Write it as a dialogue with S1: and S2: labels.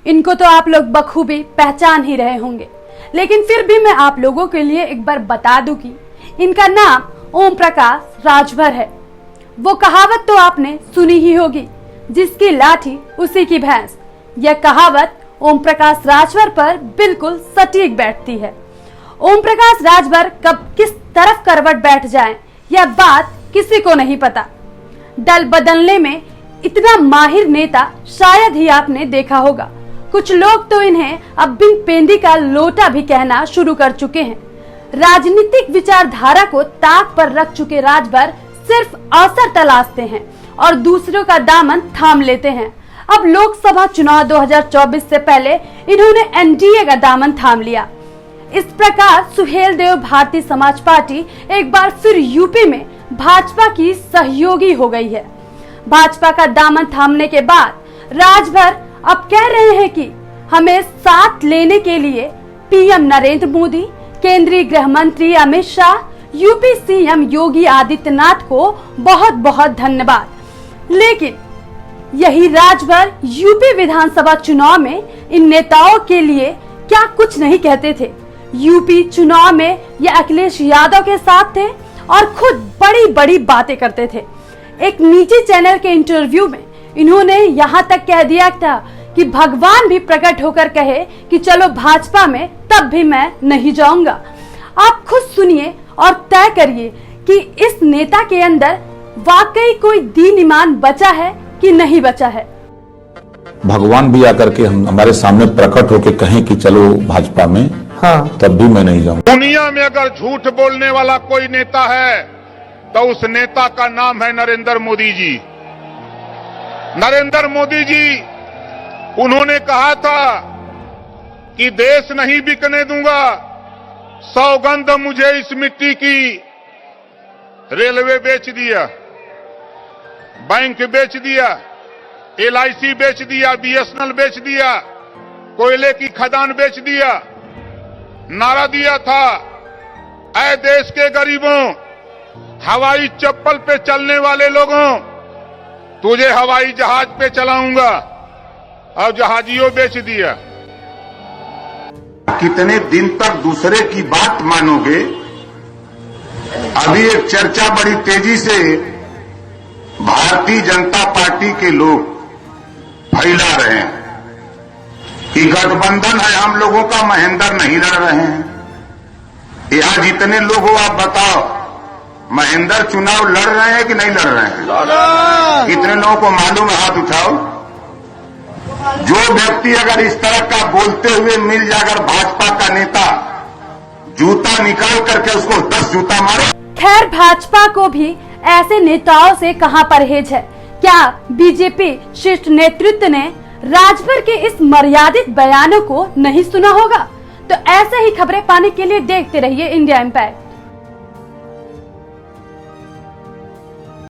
S1: इनको तो आप लोग बखूबी पहचान ही रहे होंगे, लेकिन फिर भी मैं आप लोगों के लिए एक बार बता दूं कि इनका नाम ओम प्रकाश राजभर है। वो कहावत तो आपने सुनी ही होगी, जिसकी लाठी उसी की भैंस। यह कहावत ओम प्रकाश राजभर पर बिल्कुल सटीक बैठती है। ओम प्रकाश राजभर कब किस तरफ करवट बैठ जाएं, यह बात किसी को नहीं पता। दल बदलने में इतना माहिर नेता शायद ही आपने देखा होगा। कुछ लोग तो इन्हें अब बिन पेंदी का लोटा भी कहना शुरू कर चुके हैं। राजनीतिक विचारधारा को ताक पर रख चुके राजभर सिर्फ अवसर तलाशते हैं और दूसरों का दामन थाम लेते हैं। अब लोकसभा चुनाव 2024 से पहले इन्होंने एनडीए का दामन थाम लिया। इस प्रकार सुहेल देव भारतीय समाज पार्टी एक बार फिर यूपी में भाजपा की सहयोगी हो गई है। भाजपा का दामन थामने के बाद राजभर अब कह रहे हैं कि हमें साथ लेने के लिए पीएम नरेंद्र मोदी, केंद्रीय गृह मंत्री अमित शाह, यूपी सीएम योगी आदित्यनाथ को बहुत बहुत धन्यवाद। लेकिन यही राजभर यूपी विधानसभा चुनाव में इन नेताओं के लिए क्या कुछ नहीं कहते थे। यूपी चुनाव में ये अखिलेश यादव के साथ थे और खुद बड़ी बड़ी बातें करते थे। एक निजी चैनल के इंटरव्यू में इन्होंने यहाँ तक कह दिया था कि भगवान भी प्रकट होकर कहे कि चलो भाजपा में, तब भी मैं नहीं जाऊंगा। आप खुद सुनिए और तय करिए कि इस नेता के अंदर वाकई कोई दीन ईमान बचा है कि नहीं बचा है।
S2: भगवान भी आकर के हमारे सामने प्रकट होकर कहें कि चलो भाजपा में, हाँ, तब भी मैं नहीं जाऊंगा।
S3: दुनिया में अगर झूठ बोलने वाला कोई नेता है तो उस नेता का नाम है नरेंद्र मोदी जी। नरेंद्र मोदी जी, उन्होंने कहा था कि देश नहीं बिकने दूंगा, सौगंध मुझे इस मिट्टी की। रेलवे बेच दिया, बैंक बेच दिया, एलआईसी बेच दिया, बीएसएनएल बेच दिया, कोयले की खदान बेच दिया। नारा दिया था, ऐ देश के गरीबों, हवाई चप्पल पे चलने वाले लोगों, तुझे हवाई जहाज पे चलाऊंगा, और जहाजियों बेच दिया।
S4: कितने दिन तक दूसरे की बात मानोगे? अभी एक चर्चा बड़ी तेजी से भारतीय जनता पार्टी के लोग फैला रहे हैं कि गठबंधन है हम लोगों का, महेंद्र नहीं लड़ रहे हैं। यहां जितने लोग हो आप बताओ, महेंद्र चुनाव लड़ रहे हैं कि नहीं लड़ रहे हैं? कितने लोगों को मालूम है? हाथ उठाओ। जो व्यक्ति अगर इस तरह का बोलते हुए मिल जाकर भाजपा का नेता, जूता निकाल करके उसको 10 जूता मारो।
S1: खैर, भाजपा को भी ऐसे नेताओं से कहां परहेज है। क्या बीजेपी शीर्ष नेतृत्व ने राजभर के इस मर्यादित बयानों को नहीं सुना होगा? तो ऐसे ही खबरें पाने के लिए देखते रहिए इंडिया एम्पायर।